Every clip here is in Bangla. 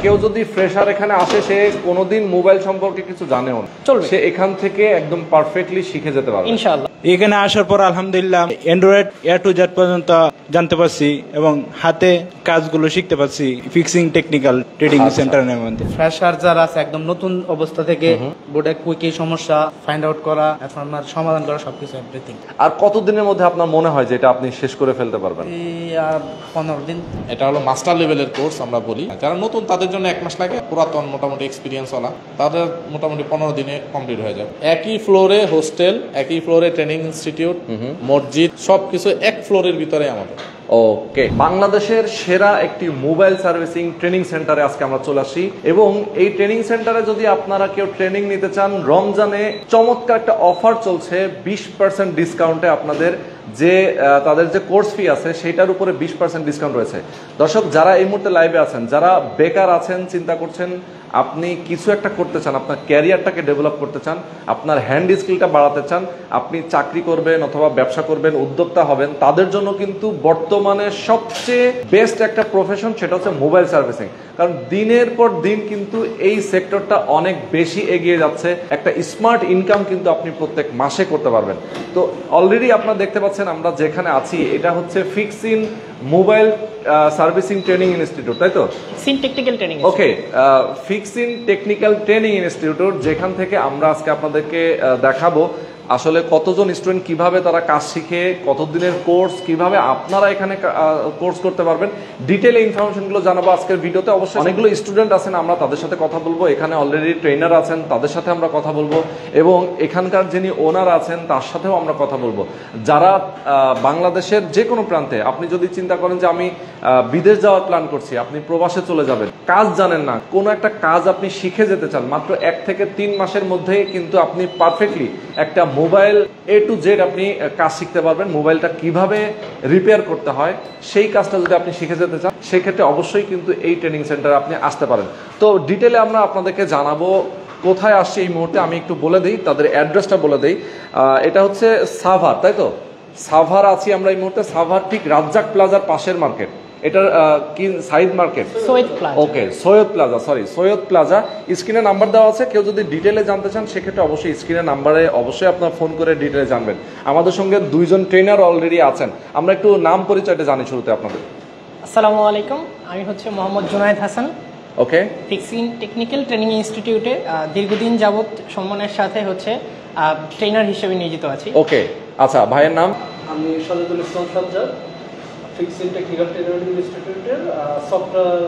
কেউ যদি ফ্রেশার এখানে আসে, সে কোনোদিন মোবাইল সম্পর্কে কিছু জানেও না, সে এখান থেকে একদম পারফেক্টলি শিখে যেতে পারবে ইনশাআল্লাহ। এখানে আসার পর আলহামদুলিল্লাহ অ্যান্ড্রয়েড এ টু জেড পর্যন্ত জানতে পারছি এবং হাতে কাজগুলো শিখতে পারছি ফিক্সিং টেকনিক্যাল ট্রেডিং সেন্টারের মধ্যে। ফ্রেশার যারা আছে একদম নতুন অবস্থা থেকে বোর্ডে কুইকি সমস্যা ফাইন্ড আউট করা, এখন আমার সমাধান করা, সবকিছু এভরিথিং। আর কতদিনের মধ্যে আপনার মনে হয় যে এটা আপনি শেষ করে ফেলতে পারবেন? এই আর 15 দিন। এটা হলো মাস্টার লেভেলের কোর্স আমরা বলি। যারা নতুন তাদের জন্য 1 মাস লাগে, পুরাতন মোটামুটি এক্সপিরিয়েন্স ওলা তাদের মোটামুটি 15 দিনে কমপ্লিট হয়ে যাবে। একই ফ্লোরে হোস্টেল, একই ফ্লোরে ট্রেনিং ইনস্টিটিউট, মসজিদ, সবকিছু এক ফ্লোরের ভিতরে আমাদের। ওকে, বাংলাদেশের সেরা একটি মোবাইল সার্ভিসিং ট্রেনিং সেন্টারে আজকে আমরা চলে আসি এবং এই ট্রেনিং সেন্টারে যদি আপনারা কেউ ট্রেনিং নিতে চান, রমজানে চমৎকার একটা অফার চলছে। 20% ডিসকাউন্টে আপনাদের যে তাদের যে কোর্স ফি আছে সেটার উপরে 20% ডিসকাউন্ট রয়েছে। দর্শক, যারা এই মুহূর্তে লাইভে আছেন, যারা বেকার আছেন, চিন্তা করছেন আপনি কিছু একটা করতে চান, আপনার ক্যারিয়ারটাকে ডেভেলপ করতে চান, আপনার হ্যান্ড স্কিলটা বাড়াতে চান, আপনি চাকরি করবেন অথবা ব্যবসা করবেন, উদ্যোক্তা হবেন, তাদের জন্য কিন্তু বর্তমানে সবচেয়ে বেস্ট একটা প্রফেশন, সেটা হচ্ছে মোবাইল সার্ভিসিং। কারণ দিনের পর দিন কিন্তু এই সেক্টরটা অনেক বেশি এগিয়ে যাচ্ছে। একটা স্মার্ট ইনকাম কিন্তু আপনি প্রত্যেক মাসে করতে পারবেন। তো অলরেডি আপনারা দেখতে পাচ্ছেন আমরা যেখানে আছি, এটা হচ্ছে ফিক্সিন মোবাইল সার্ভিসিং ট্রেনিং ইনস্টিটিউট, তাই তো? ফিক্সিন টেকনিক্যাল ট্রেনিং। ওকে, ফিক্সিন টেকনিক্যাল ট্রেনিং ইনস্টিটিউট, যেখান থেকে আমরা আজকে আপনাদেরকে দেখাবো আসলে কতজন স্টুডেন্ট কিভাবে তারা কাজ শিখে, কতদিনের কোর্স, কিভাবে আপনারা এখানে কোর্স করতে পারবেন, ডিটেইলে ইনফরমেশনগুলো জানাবো আজকের ভিডিওতে। অবশ্যই অনেকগুলো স্টুডেন্ট আছেন, আমরা তাদের সাথে কথা বলবো। এখানে অলরেডি ট্রেনার আছেন, তাদের সাথে আমরা কথা বলবো এবং এখানকার যিনি ওনার আছেন তার সাথেও আমরা কথা বলবো। যারা বাংলাদেশের যে কোনো প্রান্তে, আপনি যদি চিন্তা করেন যে আমি বিদেশ যাওয়ার প্ল্যান করছি, আপনি প্রবাসে চলে যাবেন, কাজ জানেন না, কোনো একটা কাজ আপনি শিখে যেতে চান, মাত্র 1 থেকে 3 মাসের মধ্যেই কিন্তু আপনি পারফেক্টলি একটা মোবাইল এ টু জেড আপনি কাজ শিখতে পারবেন। মোবাইলটা কিভাবে রিপেয়ার করতে হয় সেই কাজটা যদি আপনি শিখে যেতে চান, সেক্ষেত্রে অবশ্যই কিন্তু এই ট্রেনিং সেন্টারে আপনি আসতে পারেন। তো ডিটেলে আমরা আপনাদেরকে জানাবো কোথায় আসছে এই মুহূর্তে। আমি একটু বলে দিই, তাদের অ্যাড্রেসটা বলে দিই। এটা হচ্ছে সাভার, তাই তো? সাভার আছি আমরা এই মুহূর্তে, সাভার ঠিক রাজ্জাক প্লাজার পাশের মার্কেট। এটার কি Saeed market? Syed plaza. Okay, Syed plaza, sorry Syed plaza. স্ক্রিনে নাম্বার দেওয়া আছে, কেউ যদি ডিটেলে জানতে চান সেক্ষেত্রে অবশ্যই স্ক্রিনের নাম্বারে অবশ্যই আপনার ফোন করে ডিটেলে জানবেন। আমাদের সঙ্গে 2 জন ট্রেনার অলরেডি আছেন, আমরা একটু নাম পরিচয়টা জানি শুরুতে আপনাদের। আসসালামু আলাইকুম, আমি হচ্ছে মোহাম্মদ জুনায়েদ হাসান। ওকে, ফিক্সিং টেকনিক্যাল ট্রেনিং ইনস্টিটিউটে দীর্ঘদিন যাবত সম্মানের সাথে হচ্ছে ট্রেনার হিসেবে নিয়োজিত আছি। ওকে, আচ্ছা, ভাইয়ের নাম? আমি সাজেদুল ইসলাম সাজ্জাদ, ফিক্সিং টেকনিক্যাল ট্রেনিং ইনস্টিটিউটের সফটওয়্যার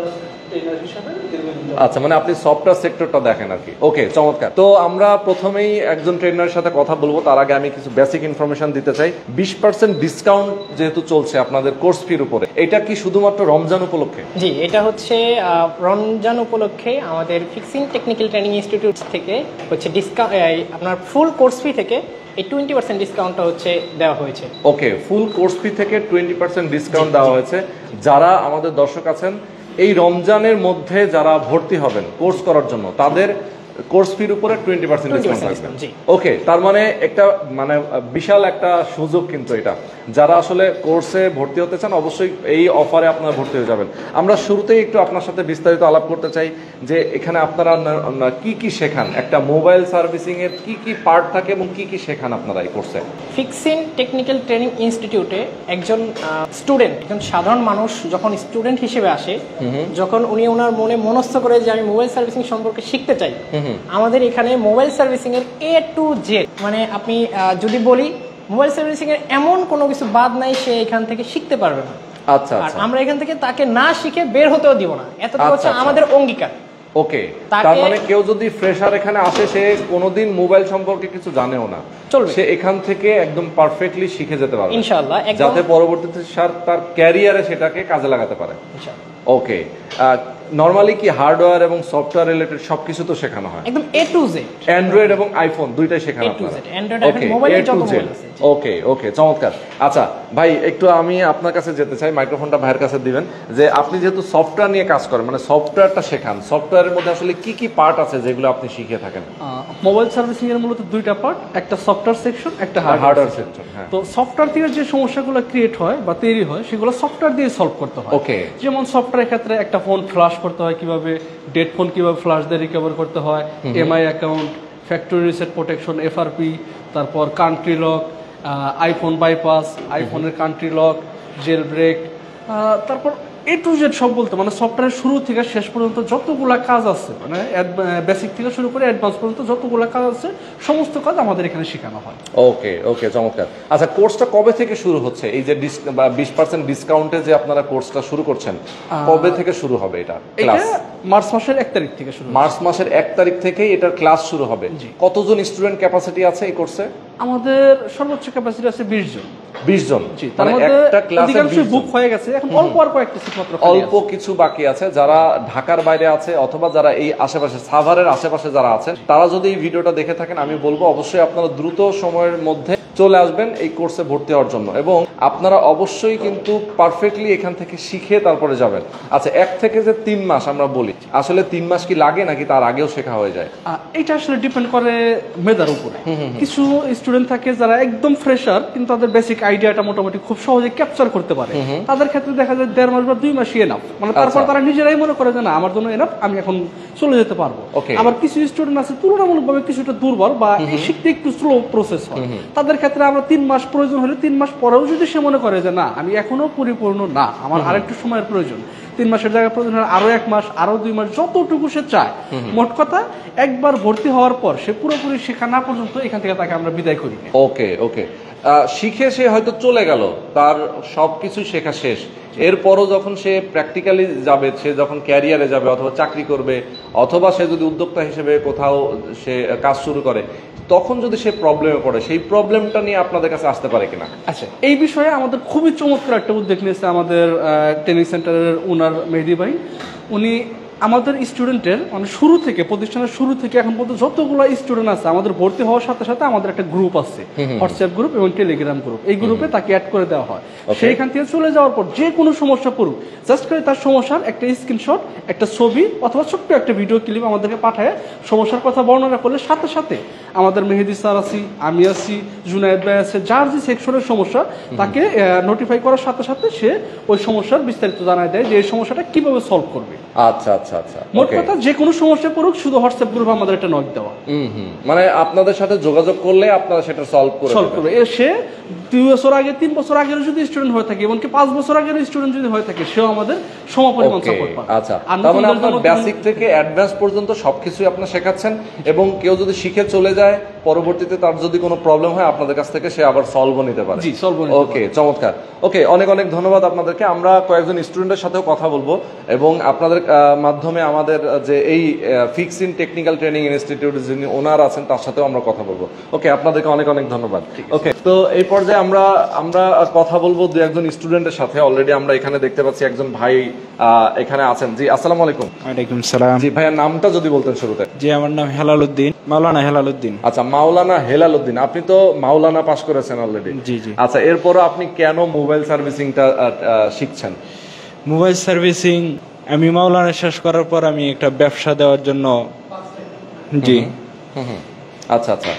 ট্রেনার হিসেবে দীর্ঘদিন। আচ্ছা, মানে আপনি সফটওয়্যার সেক্টরটা দেখেন আর কি। ওকে, চমৎকার। তো আমরা প্রথমেই একজন ট্রেনারের সাথে কথা বলবো, তার আগে আমি কিছু বেসিক ইনফরমেশন দিতে চাই। 20% ডিসকাউন্ট যেহেতু চলছে আপনাদের কোর্স ফির উপরে, এটা কি শুধুমাত্র রমজান উপলক্ষে? জি, এটা হচ্ছে রমজান উপলক্ষে আমাদের ফিক্সিং টেকনিক্যাল ট্রেনিং ইনস্টিটিউট থেকে হচ্ছে ডিসকাউন্ট, আপনার ফুল কোর্স ফি থেকে এই 20% ডিসকাউন্টটা হচ্ছে দেওয়া হয়েছে। ওকে, ফুল কোর্স ফি থেকে 20% ডিসকাউন্ট দেওয়া হয়েছে। যারা আমাদের দর্শক আছেন, এই রমজানের মধ্যে যারা ভর্তি হবেন কোর্স করার জন্য, তাদের কোর্স ফির উপরে 20% ডিসকাউন্ট থাকবে। ওকে, তার মানে একটা মানে বিশাল একটা সুযোগ কিন্তু এটা। যারা আসলে কোর্সে ভর্তি হতে চান অবশ্যই এই অফারে আপনারা ভর্তি হয়ে যাবেন। আমরা শুরুতেই একটু আপনার সাথে বিস্তারিত আলাপ করতে চাই যে এখানে আপনারা কি কি শেখান, একটা মোবাইল সার্ভিসিং এর কি কি পার্ট থাকে এবং কি কি শেখান আপনারা এই কোর্সে? ফিক্সিং টেকনিক্যাল ট্রেনিং ইনস্টিটিউটে একজন স্টুডেন্ট, একজন সাধারণ মানুষ যখন স্টুডেন্ট হিসেবে আসে, যখন উনি ওনার মনে মনস্থ করে যে আমি মোবাইল সার্ভিসিং সম্পর্কে শিখতে চাই, আমাদের এখানে মোবাইল সার্ভিসিং এর A to Z, মানে আপনি যদি বলি মোবাইল সার্ভিসিং এর এমন কোনো কিছু বাদ নাই সে এখান থেকে শিখতে পারবে না। আচ্ছা, আর আমরা এখান থেকে তাকে না শিখে বের হতেও দিব না, এতটুকু হচ্ছে আমাদের অঙ্গীকার। ওকে, তার মানে কেউ যদি ফ্রেশার এখানে আসে, সে কোনোদিন মোবাইল সম্পর্কে কিছু জানেও না, সে এখান থেকে একদম পারফেক্টলি শিখে যেতে পারবে ইনশাআল্লাহ, যাতে পরবর্তীতে তার ক্যারিয়ারে সেটাকে কাজে লাগাতে পারে ইনশাআল্লাহ। ওকে, নরমালি কি হার্ডওয়্যার এবং সফটওয়্যার রিলেটেড সবকিছু তো শেখানো হয়? একদম A to Z, অ্যান্ড্রয়েড এবং আইফোন দুইটাই শেখানো আপনারা? ওকে ওকে, চমৎকার। আচ্ছা ভাই, একটু আমি আপনার কাছে যেতে চাই, মাইক্রোফোনটা ভাইয়ের কাছে দিবেন। যে আপনি যেহেতু সফটওয়্যার নিয়ে কাজ করেন, মানে সফটওয়্যারটা শেখান, সফটওয়্যারের মধ্যে আসলে কি কি পার্ট আছে যেগুলো আপনি শিখে থাকেন? মোবাইল সার্ভিসিং এর মূলত 2টা পার্ট, একটা সফটওয়্যার সেকশন, একটা হার্ডওয়্যার সেকশন। তো সফটওয়্যার থেকে যে সমস্যাগুলো ক্রিয়েট হয় বা তৈরি হয় সেগুলো সফটওয়্যার দিয়ে সলভ করতে হয়। ওকে, যেমন সফটওয়্যার ক্ষেত্রে একটা ফোন ফ্লাশ করতে হয়, কিভাবে ডেড ফোন কিভাবে ফ্লাশ দিয়ে রিকভার করতে হয়, MI account, factory reset protection, FRP, তারপর কান্ট্রি লক, আইফোন বাইপাস, আইফোনের কান্ট্রি লক, জেল ব্রেক, তারপর এ টু জেড সব বলতে মানে সফটওয়্যারের শুরু থেকে শেষ পর্যন্ত যতগুলা কাজ আছে, মানে বেসিক থেকে শুরু করে অ্যাডভান্স পর্যন্ত যতগুলা কাজ আছে সমস্ত কাজ আমাদের এখানে শেখানো হয়। ওকে ওকে, চমৎকার। আচ্ছা, কোর্সটা কবে থেকে শুরু হচ্ছে? এই যে 20% ডিসকাউন্টে যে আপনারা কোর্সটা শুরু করছেন, কবে থেকে শুরু হবে এটা ক্লাস? মার্চ মাসের 1 তারিখ থেকে শুরু। মার্চ মাসের 1 তারিখ থেকেই এটার ক্লাস শুরু হবে। কতজন স্টুডেন্ট ক্যাপাসিটি আছে এই কোর্সে? আমাদের সর্বোচ্চ ক্যাপাসিটি আছে 20 জন। 20 জন, তার মানে মধ্যে একটা ক্লাসে অধিকাংশ বুক হয়ে গেছে, এখন অল্প আর কয়েকটা সিট মাত্র খালি অল্প আছে। কিছু বাকি আছে। যারা ঢাকার বাইরে আছে অথবা যারা এই আশেপাশে সাভারের আশেপাশে যারা আছেন, তারা যদি এই ভিডিওটা দেখে থাকেন, আমি বলবো অবশ্যই আপনারা দ্রুত সময়ের মধ্যে চলে আসবেন এই কোর্সে ভর্তি হওয়ার জন্য, এবং আপনারা অবশ্যই কিন্তু পারফেক্টলি এখান থেকে শিখে তারপরে যাবেন। আচ্ছা, 1 থেকে যে 3 মাস আমরা বলি, আসলে 3 মাস কি লাগে নাকি তার আগেও শেখা হয়ে যায়? এটা আসলে ডিপেন্ড করে মেধার উপরে। কিছু স্টুডেন্ট থাকে যারা একদম ফ্রেশার, কিন্তু তাদের বেসিক আইডিয়াটা মোটামুটি খুব সহজে ক্যাপচার করতে পারে, তাদের ক্ষেত্রে দেখা যায় 1.5 মাস বা 2 মাসই এনাফ, মানে তারপর তারা নিজেরাই মনে করে যে না আমার জন্য এনাফ, আমি এখন চলে যেতে পারবো। আবার কিছু স্টুডেন্ট আছে তুলনামূলকভাবে কিছুটা দুর্বল বা শিখতে একটু স্লো প্রসেস হয়, তাদের ক্ষেত্রে আমরা 3 মাস প্রয়োজন হলে 3 মাস পরেও যদি সে মনে করে যে না আমি এখনো পরিপূর্ণ না, আমার আরেকটু সময়ের প্রয়োজন, 3 মাসের জায়গায় প্রয়োজন হলে আরো 1 মাস, আরো 2 মাস, যতটুকু সে চায়। মোট কথা একবার ভর্তি হওয়ার পর সে পুরোপুরি শেখা না পর্যন্ত এখান থেকে তাকে আমরা বিদায় করি। ওকে ওকে, শিখে সে হয়তো চলে গেল, তার সবকিছু শেখা শেষ, এরপরও যখন সে প্র্যাকটিক্যালি যাবে, সে যখন ক্যারিয়ারে যাবে অথবা চাকরি করবে অথবা সে যদি উদ্যোক্তা হিসেবে কোথাও সে কাজ শুরু করে, তখন যদি সে প্রবলেমে পড়ে, সেই প্রবলেমটা নিয়ে আপনাদের কাছে আসতে পারে কিনা? আচ্ছা, এই বিষয়ে আমাদের খুবই চমৎকার একটা উদ্যোগ নিয়েছে আমাদের ট্রেনিং সেন্টারের ওনার মেহেদি ভাই। উনি আমাদের স্টুডেন্টের মানে শুরু থেকে, প্রতিষ্ঠানের শুরু থেকে এখন পর্যন্ত যতগুলো স্টুডেন্ট আছে, আমাদের ভর্তি হওয়ার সাথে সাথে আমাদের একটা গ্রুপ আছে, হোয়াটসঅ্যাপ গ্রুপ এবং টেলিগ্রাম গ্রুপ। এই গ্রুপে তাকে অ্যাড করে দেওয়া হয়। সেইখান থেকে চলে যাওয়ার পর যে কোনো সমস্যা পড়ুক, জাস্ট করে তার সমস্যার একটা স্ক্রিনশট, একটা ছবি অথবা ছোট্ট একটা ভিডিও ক্লিপ আমাদেরকে পাঠায় সমস্যার কথা বর্ণনা করলে সাথে সাথে আমাদের মেহেদি স্যার আছি, আমি আছি, জুনায়েদ ভাই আছে, যার যে সেকশনের সমস্যা তাকে নোটিফাই করার সাথে সাথে সে ওই সমস্যার বিস্তারিত জানায় দেয় যে এই সমস্যাটা কিভাবে সলভ করবে। আচ্ছা আচ্ছা আচ্ছা, মোট কথা যে কোনো সমস্যা পড়ুক, শুধু হোয়াটসঅ্যাপ গ্রুপে আমাদের একটা নক দেওয়া। মানে আপনাদের সাথে যোগাযোগ করলে আপনারা সেটা সলভ করবে। সে 2 বছর আগে, 3 বছর আগের যদি স্টুডেন্ট হয়ে থাকে, এমনকি 5 বছর আগের স্টুডেন্ট যদি হয়ে থাকে, সেও আমাদের সমপরিমাণ সাপোর্ট পাবে। আচ্ছা, তার মানে আপনার বেসিক থেকে অ্যাডভান্স পর্যন্ত সবকিছু আপনারা শেখাচ্ছেন, এবং কেউ যদি শিখে চলে যায়, পরবর্তীতে তার যদি কোনো প্রবলেম হয় আপনাদের কাছ থেকে সে আবার সলভও নিতে পারে। জি, সলভ নিতে পারে। ওকে, চমৎকার। ওকে, অনেক অনেক ধন্যবাদ আপনাদেরকে। আমরা কয়েকজন স্টুডেন্টের সাথেও কথা বলবো এবং আপনাদের মাধ্যমে আমাদের যে এই ফিক্সিং টেকনিক্যাল ট্রেনিং ইনস্টিটিউট যিনি ওনার আছেন তার সাথেও আমরা কথা বলবো। ওকে, আপনাদেরকে অনেক অনেক ধন্যবাদ। ওকে, তো এই পর্যায়ে আমরা কথা বলবো 2-1 স্টুডেন্টের সাথে। অলরেডি আমরা এখানে দেখতে পাচ্ছি একজন ভাই এখানে আছেন। জি, আসসালামু আলাইকুম। ওয়ালাইকুম সালাম। জি ভাইয়া, নামটা যদি বলতেন শুরুতে। জি, আমার নাম হেলাল উদ্দিন, মাওলানা হেলাল উদ্দিন। আচ্ছা, মাওলানা হেলাল উদ্দিন, আপনি তো মাওলানা পাস করেছেন অলরেডি। জি জি। আচ্ছা, এরপরও আপনি কেন মোবাইল সার্ভিসিংটা শিখছেন? মোবাইল সার্ভিসিং আমি মাওলানা শেষ করার পর আমি একটা ব্যবসা দেওয়ার জন্য। জি। আচ্ছা আচ্ছা,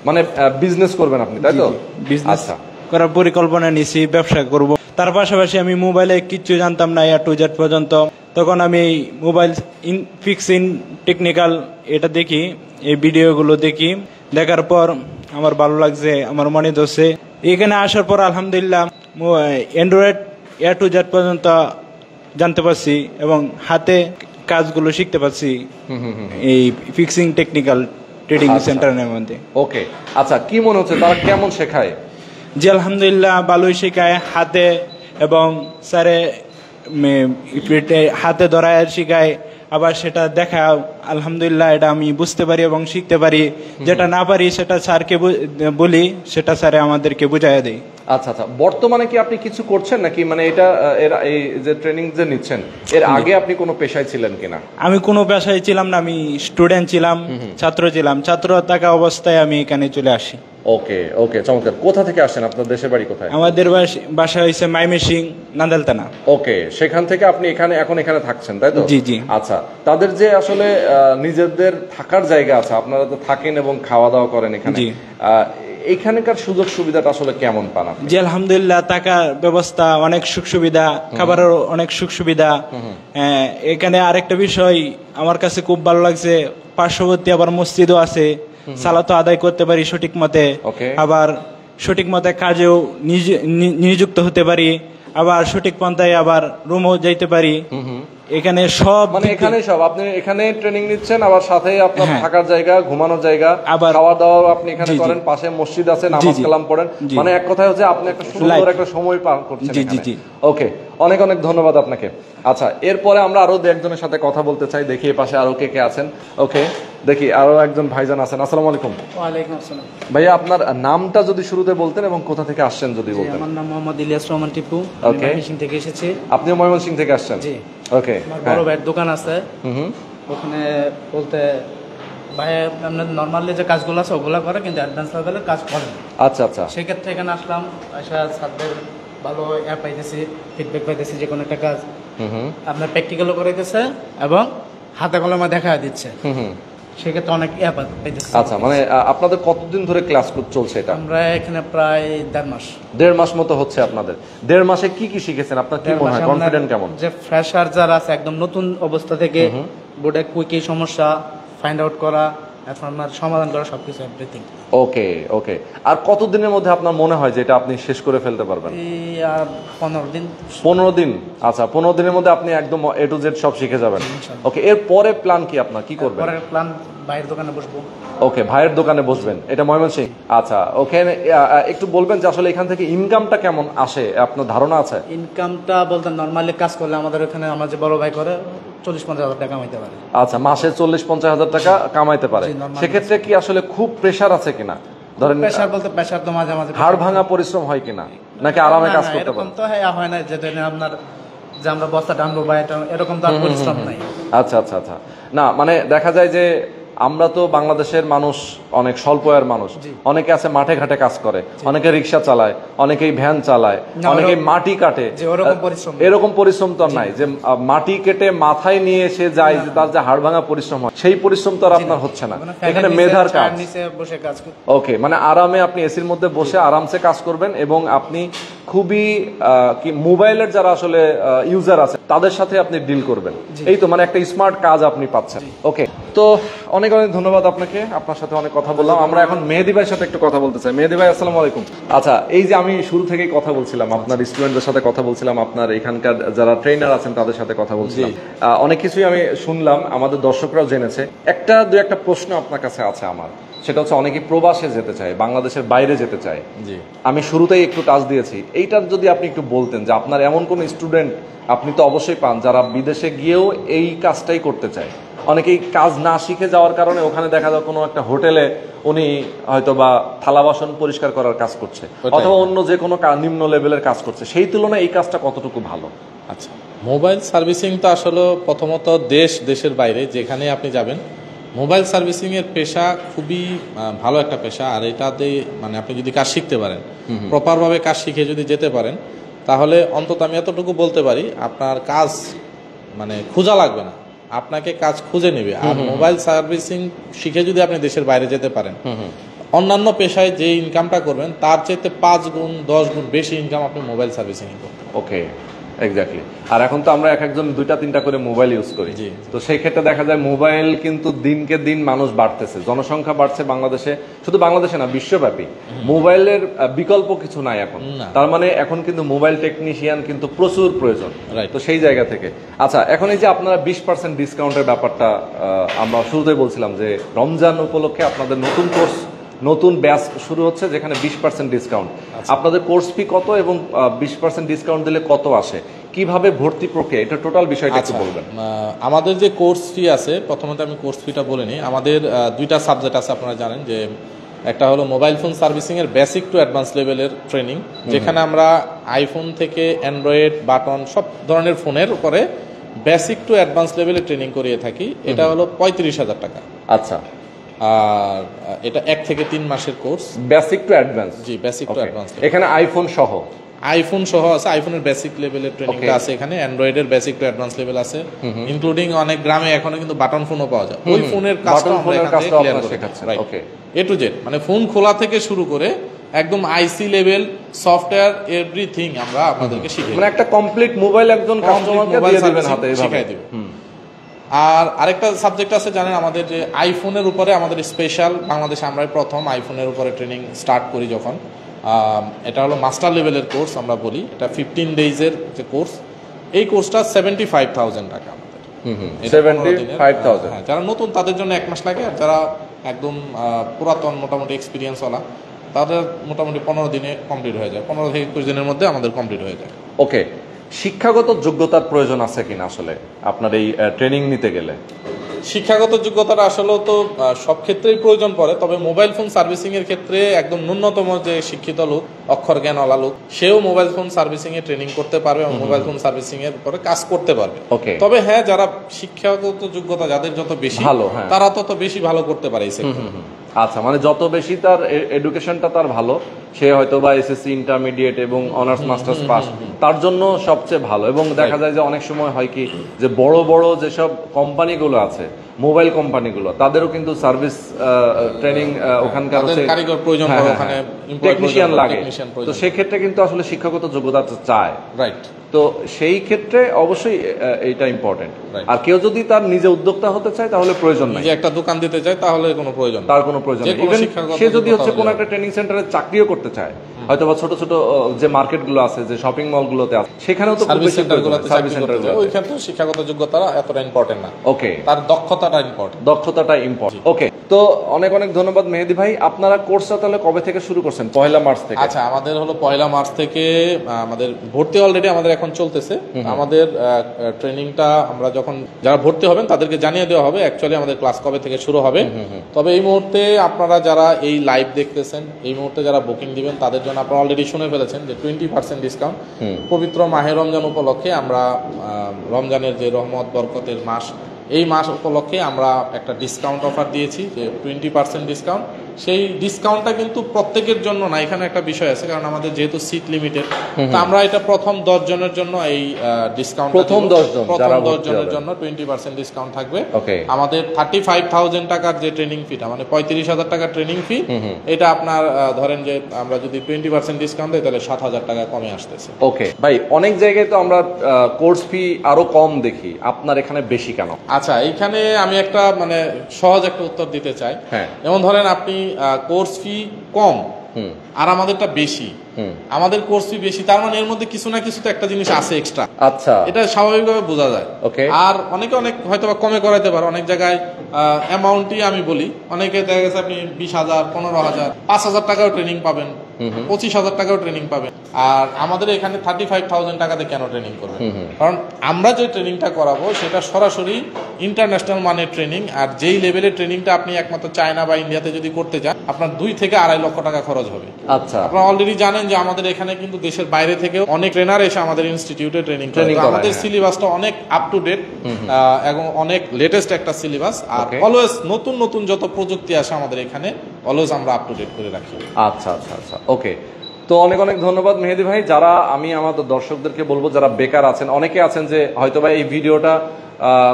মানে বিজনেস করবেন আপনি, তাই তো? বিজনেস করার পরিকল্পনা নিয়েছি, ব্যবসা করব। তার পাশাপাশি আমি মোবাইলে কিচ্ছু জানতাম না A to Z পর্যন্ত। তখন আমি মোবাইল ফিক্সিং টেকনিক্যাল এটা দেখি, এই ভিডিওগুলো দেখি, দেখার পর আমার ভালো লাগছে, আমার মনে ধরছে। এখানে আসার পর আলহামদুলিল্লাহ অ্যান্ড্রয়েড A to Z পর্যন্ত জানতে পারছি এবং হাতে কাজগুলো শিখতে পারছি এই ফিক্সিং টেকনিক্যাল ট্রেডিং সেন্টারের মধ্যে। ওকে, আচ্ছা, কি মনে হচ্ছে তারা কেমন শেখায়? জি, আলহামদুলিল্লাহ ভালোই শেখায়, হাতে এবং স্যারে হাতে ধরায় শেখায়, আবার সেটা দেখা। আলহামদুলিল্লাহ এটা আমি বুঝতে পারি এবং শিখতে পারি। যেটা না পারি সেটা স্যারকে বলি, সেটা স্যারে আমাদেরকে বুঝাইয়া দেয়। আচ্ছা আচ্ছা, বর্তমানে কি আপনি কিছু করছেন নাকি, মানে এটা এই যে ট্রেনিং যে নিচ্ছেন এর আগে আপনি কোনো পেশায় ছিলেন কিনা? আমি কোনো পেশায় ছিলাম না, আমি স্টুডেন্ট ছিলাম, ছাত্র ছিলাম। ছাত্র থাকা অবস্থায় আমি এখানে চলে আসি। ওকে ওকে, চমৎকার। কোথা থেকে আসছেন? আপনার দেশের বাড়ি কোথায়? আমাদের বাসা হয়েছে মাইমেসিং, নান্দালতানা। ওকে, সেখান থেকে আপনি এখন এখানে থাকছেন, তাই তো? জি জি। আচ্ছা, তাদের যে আসলে নিজেদের থাকার জায়গা আছে, আপনারা তো থাকেন এবং খাওয়া দাওয়া করেন এখানে, এইখানকার সুযোগ সুবিধাটা আসলে কেমন পান আপনি? জি আলহামদুলিল্লাহ, টাকার ব্যবস্থা অনেক সুখ সুবিধা, খাবারের অনেক সুখ সুবিধা। এখানে আরেকটা বিষয় আমার কাছে খুব ভালো লাগছে, পার্শ্ববর্তী আবার মসজিদও আছে, সালাতও আদায় করতে পারি সঠিক মতে, আবার সঠিক মতে কাজেও নিযুক্ত হতে পারি, আবার সঠিক পন্থায় আবার রুমও যাইতে পারি। এখানে সব মানে এখানে সব আপনি এখানে ট্রেনিং নিচ্ছেন, আবার সাথে আপনার থাকার জায়গা, ঘুমানোর জায়গা, আবার খাওয়া দাওয়া আপনি এখানে করেন, পাশে মসজিদ আছে, নামাজ কালাম পড়েন, মানে এক কথায় হচ্ছে আপনি একটা সুন্দর একটা সময় পার করছেন এখানে। ওকে, অনেক অনেক ধন্যবাদ আপনাকে। আচ্ছা, এরপরে আমরা আরো একজনের সাথে কথা বলতে চাই, দেখি এই পাশে আরো কে কে আছেন। ওকে, দেখি আরো একজন ভাইজান আছেন। আসসালামু আলাইকুম। ওয়ালাইকুম আসসালাম। ভাইয়া, আপনার নামটা যদি শুরুতে বলতেন এবং কোথা থেকে আসছেন যদি বলতেন। আমার নাম মোহাম্মদ ইলিয়াস রহমান টিপু, আমি ময়মনসিংহ থেকে এসেছি। আপনিও ময়মনসিংহ থেকে আসছেন? জি। ওকে, বড় ভাইয়ের দোকান আছে, ওখানে বলতে ভাই আপনার নর্মালি যে কাজগুলো আছে ওগুলো করে, কিন্তু অ্যাডভান্স লেভেলের কাজ করে। আচ্ছা আচ্ছা। সেক্ষেত্রে এখানে আসলাম, আসা ছাত্রদের ভালো অ্যাপ পাইতেছি, ফিডব্যাক পাইতেছি, যে কোনো একটা কাজ আপনার প্র্যাকটিক্যালও করে দিচ্ছে এবং হাতে কলমে দেখা দিচ্ছে। সেক্ষেত্রে অনেক অ্যাপ পাইতেছি। আচ্ছা, মানে আপনাদের কতদিন ধরে ক্লাস চলছে এটা? আমরা এখানে প্রায় 1.5 মাস। 1.5 মাস মতো হচ্ছে আপনাদের। 1.5 মাসে কি কি শিখেছেন? আপনার কি মনে হয়, কনফিডেন্ট কেমন? যে ফ্রেশার যারা আছে একদম নতুন অবস্থা থেকে বোর্ডে কুইকি সমস্যা ফাইন্ড আউট করা, এখন আপনার সমাধান করা, সবকিছু এভরিথিং। ওকে ওকে। আর কতদিনের মধ্যে আপনার মনে হয় যে এটা আপনি শেষ করে ফেলতে পারবেন? এই আর 15 দিন। 15 দিন? আচ্ছা, 15 দিনের মধ্যে আপনি একদম A to Z সব শিখে যাবেন। ওকে, এর পরে প্ল্যান কি আপনার, কি করবেন? পরের প্ল্যান ভাইয়ের দোকানে বসবো। ওকে, ভাইয়ের দোকানে বসবেন, এটা ময়মনসিংহ। আচ্ছা, ওখানে একটু বলবেন যে আসলে এখান থেকে ইনকামটা কেমন আসে, আপনার ধারণা আছে? ইনকামটা বলতে নর্মালি কাজ করলে আমাদের এখানে আমার যে বড় ভাই করে 40-50 হাজার টাকা কামাইতে পারে। আচ্ছা, মাসে 40-50 হাজার টাকা কামাইতে পারে। সেক্ষেত্রে কি আসলে খুব প্রেশার আছে কিনা? ধরেন প্রেশার বলতে প্রেশার তো মাঝে মাঝে হাড় ভাঙা পরিশ্রম হয় কিনা, নাকি আরামে কাজ করতে এরকম পারেন? তো হয় না যে আপনার যে আমরা বস্তা টানবো বা এরকম তো আর পরিশ্রম নাই। আচ্ছা আচ্ছা আচ্ছা। না, মানে দেখা যায় যে আমরা তো বাংলাদেশের মানুষ অনেক স্বল্প আয়ের মানুষ, অনেকে আছে মাঠে ঘাটে কাজ করে, অনেকে রিক্সা চালায়, অনেকেই ভ্যান চালায়, অনেকে মাটি কাটে। এরকম পরিশ্রম তো নাই যে মাটি কেটে মাথায় নিয়ে এসে যায়, যে তার যে হাড় ভাঙা পরিশ্রম হয়, সেই পরিশ্রম তো আর আপনার হচ্ছে না। এখানে মেধার কাজ। ওকে, মানে আরামে আপনি এসির মধ্যে বসে আরামসে কাজ করবেন, এবং আপনি খুবই কি মোবাইলের যারা আসলে ইউজার আছে তাদের সাথে আপনি ডিল করবেন। এই তো, মানে একটা স্মার্ট কাজ আপনি পাচ্ছেন। ওকে, তো অনেক অনেক ধন্যবাদ আপনাকে, আপনার সাথে অনেক কথা বললাম। আমরা এখন মেহেদী ভাইয়ের সাথে একটু কথা বলতে চাই। মেহেদী ভাই, আসসালামু আলাইকুম। আচ্ছা, এই যে আমি শুরু থেকেই কথা বলছিলাম, আপনার স্টুডেন্টদের সাথে কথা বলছিলাম, আপনার এখানকার যারা ট্রেনার আছেন তাদের সাথে কথা বলছিলাম, অনেক কিছুই আমি শুনলাম, আমাদের দর্শকরাও জেনেছে। দু একটা প্রশ্ন আপনার কাছে আছে আমার, সেটা হচ্ছে অনেকে প্রবাসে যেতে চায়, বাংলাদেশের বাইরে যেতে চায়। আমি শুরুতেই একটু টাচ দিয়েছি, এইটা যদি আপনি একটু বলতেন যে আপনার এমন কোন স্টুডেন্ট আপনি তো অবশ্যই পান যারা বিদেশে গিয়েও এই কাজটাই করতে চায়। অনেকেই কাজ না শিখে যাওয়ার কারণে ওখানে দেখা যায় কোনো একটা হোটেলে উনি হয়তো বা থালা বাসন পরিষ্কার করার কাজ করছে, অথবা অন্য যে কোনো নিম্ন লেভেলের কাজ করছে, সেই তুলনায় এই কাজটা কতটুকু ভালো? আচ্ছা, মোবাইল সার্ভিসিং তো আসলে প্রথমত দেশের বাইরে যেখানে আপনি যাবেন, মোবাইল সার্ভিসিং এর পেশা খুবই ভালো একটা পেশা। আর এটাতে মানে আপনি যদি কাজ শিখতে পারেন, প্রপারভাবে কাজ শিখে যদি যেতে পারেন, তাহলে অন্তত আমি এতটুকু বলতে পারি আপনার কাজ মানে খোঁজা লাগবে না, আপনাকে কাজ খুঁজে নেবে। আর মোবাইল সার্ভিসিং শিখে যদি আপনি দেশের বাইরে যেতে পারেন, অন্যান্য পেশায় যে ইনকামটা করবেন তার চাইতে 5 গুণ 10 গুণ বেশি ইনকাম আপনি মোবাইল সার্ভিসিং করবেন। ওকে, এক্স্যাক্টলি। আর এখন তো আমরা এক একজন 2-3টা করে মোবাইল ইউজ করি, তো সেই ক্ষেত্রে দেখা যায় মোবাইল কিন্তু দিনকে দিন মানুষ বাড়তেছে, জনসংখ্যা বাড়ছে বাংলাদেশে, শুধু বাংলাদেশে না বিশ্বব্যাপী। মোবাইলের বিকল্প কিছু নাই এখন, তার মানে এখন কিন্তু মোবাইল টেকনিশিয়ান কিন্তু প্রচুর প্রয়োজন। তো সেই জায়গা থেকে আচ্ছা, এখন এই যে আপনারা 20% ডিসকাউন্টের ব্যাপারটা আমরা শুরুতেই বলছিলাম যে রমজান উপলক্ষে আপনাদের নতুন কোর্স, নতুন ব্যাচ শুরু হচ্ছে যেখানে 20% ডিসকাউন্ট। আপনাদের কোর্স ফি কত এবং 20% ডিসকাউন্ট দিলে কত আসে, কিভাবে ভর্তি প্রক্রিয়া, এটা টোটাল বিষয়টা একটু বলবেন। আমাদের যে কোর্স ফি আছে, প্রথমত আমি কোর্স ফিটা বলে নিই। আমাদের 2টা সাবজেক্ট আছে, আপনারা জানেন যে একটা হলো মোবাইল ফোন সার্ভিসিং এর বেসিক টু অ্যাডভান্স লেভেলের ট্রেনিং, যেখানে আমরা আইফোন থেকে অ্যান্ড্রয়েড বাটন সব ধরনের ফোনের উপরে বেসিক টু অ্যাডভান্স লেভেলের ট্রেনিং করিয়ে থাকি। এটা হলো 35,000 টাকা। আচ্ছা, আর এটা 1 থেকে 3 মাসের course, basic to advance. G, basic to advance. এখানে আইফোন সহ আইফোন সহ আছে, আইফোনের বেসিক লেভেলের ট্রেনিংটা আছে এখানে, অ্যান্ড্রয়েডের বেসিক টু অ্যাডভান্স লেভেল আছে, ইনক্লুডিং অনেক গ্রামে এখনো কিন্তু বাটন ফোনও পাওয়া যায়। ওই ফোনের কাজটা আমরা এখান থেকে ক্লিয়ার করে দেখাচ্ছি, রাইট, এ টু জেড, মানে ফোন খোলা থেকে শুরু করে একদম আইসি লেভেল, সফটওয়্যার, এভরিথিং আমরা আপনাদেরকে শিখিয়ে, মানে একটা কমপ্লিট মোবাইল একজন কাস্টমারকে দিয়ে দিবেন হাতে, শিখিয়ে দিব। আর আরেকটা সাবজেক্ট আছে জানেন আমাদের, যে আইফোনের উপরে আমাদের স্পেশাল, বাংলাদেশে আমরাই প্রথম আইফোনের উপরে ট্রেনিং স্টার্ট করি যখন। এটা হলো মাস্টার লেভেলের কোর্স আমরা বলি, এটা 15 ডেজের যে কোর্স, এই কোর্সটা 75,000 টাকা আমাদের। 75,000, যারা নতুন তাদের জন্য 1 মাস লাগে, আর যারা একদম পুরাতন মোটামুটি এক্সপিরিয়েন্সওয়ালা তাদের মোটামুটি 15 দিনে কমপ্লিট হয়ে যায়, 15 থেকে 21 দিনের মধ্যে আমাদের কমপ্লিট হয়ে যায়। ওকে, শিক্ষাগত যোগ্যতার প্রয়োজন আছে কিনা আসলে আপনার এই ট্রেনিং নিতে গেলে? শিক্ষাগত যোগ্যতাটা আসলে তো সব ক্ষেত্রেই প্রয়োজন পড়ে, তবে মোবাইল ফোন সার্ভিসিং এর ক্ষেত্রে একদম ন্যূনতম যে শিক্ষিত লোক, অক্ষর জ্ঞানওয়ালা লোক, সেও মোবাইল ফোন সার্ভিসিং এ ট্রেনিং করতে পারবে এবং মোবাইল ফোন সার্ভিসিং এর উপরে কাজ করতে পারবে। তবে হ্যাঁ, যারা শিক্ষাগত যোগ্যতা যাদের যত বেশি ভালো, তারা তত বেশি ভালো করতে পারে এই সেক্টরে। আচ্ছা, মানে যত বেশি তার এডুকেশনটা তার ভালো, সে হয়তো বা এসএসসি, ইন্টারমিডিয়েট এবং অনার্স মাস্টার্স পাস, তার জন্য সবচেয়ে ভালো। এবং দেখা যায় যে অনেক সময় হয় কি, যে বড় বড় যেসব কোম্পানিগুলো আছে, মোবাইল কোম্পানিগুলো, তাদেরও কিন্তু সার্ভিস ট্রেনিং ওখানকার কারিগর প্রয়োজন, ওখানে টেকনিশিয়ান লাগে, তো সেই ক্ষেত্রে কিন্তু আসলে শিক্ষাগত যোগ্যতা চায়, রাইট? তো সেই ক্ষেত্রে অবশ্যই এইটা ইম্পর্টেন্ট। আর কেউ যদি তার নিজে উদ্যোক্তা হতে চায় তাহলে প্রয়োজন নাই, যে একটা দোকান দিতে চায় তাহলে কোনো প্রয়োজন, তার কোনো প্রয়োজন নেই। ইভেন সে যদি হচ্ছে কোনো একটা ট্রেনিং সেন্টারে চাকরিও করতে চায়, হয়তো বা ছোট ছোট যে মার্কেটগুলো আছে, যে শপিং মলগুলোতে আছে, সেখানেও তো সার্ভিস সেন্টারগুলোতে, ওইখানে শিক্ষাগত যোগ্যতা এতটা ইম্পর্টেন্ট না। ওকে, তার দক্ষতাটা ইম্পর্টেন্ট, দক্ষতাটা ইম্পর্টেন্ট। ওকে, তো অনেক অনেক ধন্যবাদ মেহেদী ভাই। আপনারা কোর্সটা তাহলে কবে থেকে শুরু করছেন? 1 মার্চ থেকে? আচ্ছা, আমাদের হলো 1 মার্চ থেকে আমাদের ভর্তি অলরেডি আমাদের এখন চলতেছে। আমাদের ট্রেনিংটা আমরা যখন যারা ভর্তি হবেন তাদেরকে জানিয়ে দেওয়া হবে অ্যাকচুয়ালি আমাদের ক্লাস কবে থেকে শুরু হবে। তবে এই মুহূর্তে আপনারা যারা এই লাইভ দেখতেছেন, এই মুহূর্তে যারা বুকিং দিবেন, তাদের জন্য আপনারা অলরেডি শুনে ফেলেছেন যে 20% ডিসকাউন্ট পবিত্র মাহে রমজান উপলক্ষে। আমরা রমজানের যে রহমত বরকতের মাস, এই মাস উপলক্ষে আমরা একটা ডিসকাউন্ট অফার দিয়েছি, যে 20% ডিসকাউন্ট। সেই ডিসকাউন্টটা কিন্তু প্রত্যেকের জন্য না, এখানে একটা বিষয় আছে, কারণ আমাদের যেহেতু সিট লিমিটেড, তো আমরা এটা প্রথম 10 জনের জন্য এই ডিসকাউন্ট, প্রথম 10 জনের জন্য 20% ডিসকাউন্ট থাকবে। আমাদের 35,000 টাকার যে ট্রেনিং ফিটা, মানে 35,000 টাকার ট্রেনিং ফি, এটা আপনার ধরেন যে আমরা যদি 20% ডিসকাউন্ট দিই তাহলে 7,000 টাকা কমে আসতেছে। ওকে ভাই, অনেক জায়গায় তো আমরা কোর্স ফি আরো কম দেখি, আপনার এখানে বেশি কেন? আচ্ছা, এইখানে আমি একটা মানে সহজ একটা উত্তর দিতে চাই। যেমন ধরেন আপনি কোর্স ফি কম আর আমাদেরটা বেশি, আমাদের কোর্স ফি বেশি, তার মানে এর মধ্যে কিছু না কিছু তো একটা জিনিস আছে এক্সট্রা। আচ্ছা, এটা স্বাভাবিকভাবে বোঝা যায়। আর অনেকে অনেক হয়তো কমে করাইতে পারে, অনেক জায়গায় অ্যামাউন্টই আমি বলি, অনেকে দেখা গেছে আপনি 20,000, 15,000, 5,000 টাকাও ট্রেনিং পাবেন, 25,000 টাকাও ট্রেনিং পাবেন। আর আমাদের এখানে 35,000 টাকাতে কেন ট্রেনিং করবেন? কারণ আমরা যে ট্রেনিংটা করাবো সেটা সরাসরি ইন্টারন্যাশনাল মানের ট্রেনিং। আর যেই লেভেলের ট্রেনিংটা আপনি একমাত্র চায়না বা ইন্ডিয়াতে যদি করতে চান, আপনার 2 থেকে 2.5 লক্ষ টাকা খরচ হবে। আচ্ছা, আপনারা অলরেডি জানেন যে আমাদের এখানে কিন্তু দেশের বাইরে থেকেও অনেক ট্রেনার এসে আমাদের ইনস্টিটিউটে ট্রেনিং করে। আমাদের সিলেবাসটা অনেক আপ টু ডেট এবং অনেক লেটেস্ট একটা সিলেবাস। আর অলওয়েজ নতুন নতুন যত প্রযুক্তি আসে আমাদের এখানে, অলওয়েজ আমরা আপ টু ডেট করে রাখি। আচ্ছা আচ্ছা আচ্ছা, ওকে। তো অনেক অনেক ধন্যবাদ মেহেদী ভাই। যারা আমি আমাদের দর্শকদেরকে বলবো, যারা বেকার আছেন, অনেকে আছেন যে হয়তোবা এই ভিডিওটা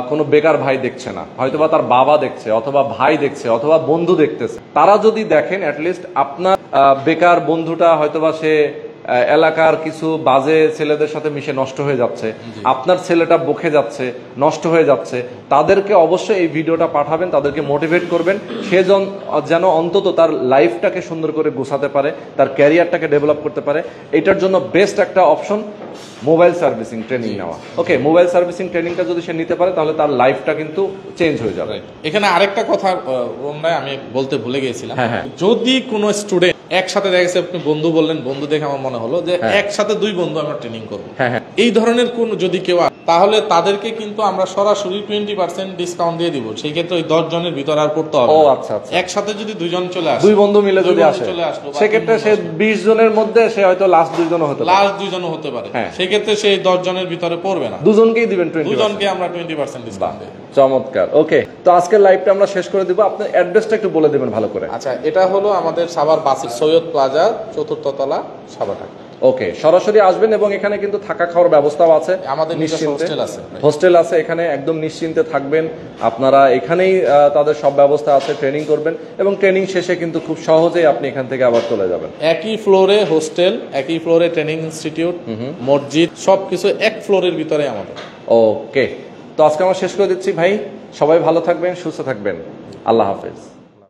কোনো বেকার ভাই দেখছে না, হয়তোবা তার বাবা দেখছে, অথবা ভাই দেখছে, অথবা বন্ধু দেখতেছে, তারা যদি দেখেন, অ্যাটলিস্ট আপনার বেকার বন্ধুটা হয়তোবা সে এলাকার কিছু বাজে ছেলেদের সাথে মিশে নষ্ট হয়ে যাচ্ছে, আপনার ছেলেটা বকে যাচ্ছে, নষ্ট হয়ে যাচ্ছে, তাদেরকে অবশ্যই এই ভিডিওটা পাঠাবেন, তাদেরকে মোটিভেট করবেন, সে যেন অন্তত তার লাইফটাকে সুন্দর করে গোছাতে পারে, তার ক্যারিয়ারটাকে ডেভেলপ করতে পারে। এটার জন্য বেস্ট একটা অপশন মোবাইল সার্ভিসিং ট্রেনিং নেওয়া। ওকে, মোবাইল সার্ভিসিং ট্রেনিংটা যদি সে নিতে পারে, তাহলে তার লাইফটা কিন্তু চেঞ্জ হয়ে যাবে। এখানে আরেকটা কথা আমি বলতে ভুলে গিয়েছিলাম, যদি কোনো স্টুডেন্ট একসাথে দেখা গেছে, আপনি বন্ধু বললেন, বন্ধু দেখে আমার মনে হলো যে একসাথে 2 বন্ধু আমরা ট্রেনিং করবো, এই ধরনের কোন যদি কেউ, তাহলে তাদেরকে কিন্তু আমরা সরাসরি 20% ডিসকাউন্ট দিয়ে দিব। সেই ক্ষেত্রে ওই 10 জনের ভিতর আর করতে হবে। ও আচ্ছা আচ্ছা, একসাথে যদি 2 জন চলে আসে, 2 বন্ধু মিলে যদি আসে, সেক্ষেত্রে সে 20 জনের মধ্যে সে হয়তো লাস্ট 2 জন হতে পারে, লাস্ট 2 জন হতে পারে। সেই ক্ষেত্রে সেই 10 জনের ভিতরে পড়বে না, 2 জনকেই দিবেন 20%, 2 জনকে আমরা 20% ডিসকাউন্ট দেব। চমৎকার। ওকে, তো আজকের লাইভটা আমরা শেষ করে দিব। আপনার অ্যাড্রেসটা একটু বলে দিবেন ভালো করে। আচ্ছা, এটা হলো আমাদের Savar basic Syed plaza 4th তলা, সাভার। ওকে, সরাসরি আসবেন এবং এখানে কিন্তু থাকা খাওয়ার ব্যবস্থাও আছে, আমাদের নিজস্ব নিশ্চিন্তে। হোস্টেল আছে। হোস্টেল আছে এখানে, একদম নিশ্চিন্তে থাকবেন আপনারা। এখানেই তাদের সব ব্যবস্থা আছে, ট্রেনিং করবেন এবং ট্রেনিং শেষে কিন্তু খুব সহজেই আপনি এখান থেকে আবার চলে যাবেন। একই ফ্লোরে হোস্টেল, একই ফ্লোরে ট্রেনিং ইনস্টিটিউট, মসজিদ, সবকিছু এক ফ্লোরের ভিতরে আমাদের। ওকে, তো আজকে আমরা শেষ করে দিচ্ছি ভাই। সবাই ভালো থাকবেন, সুস্থ থাকবেন। আল্লাহ হাফেজ।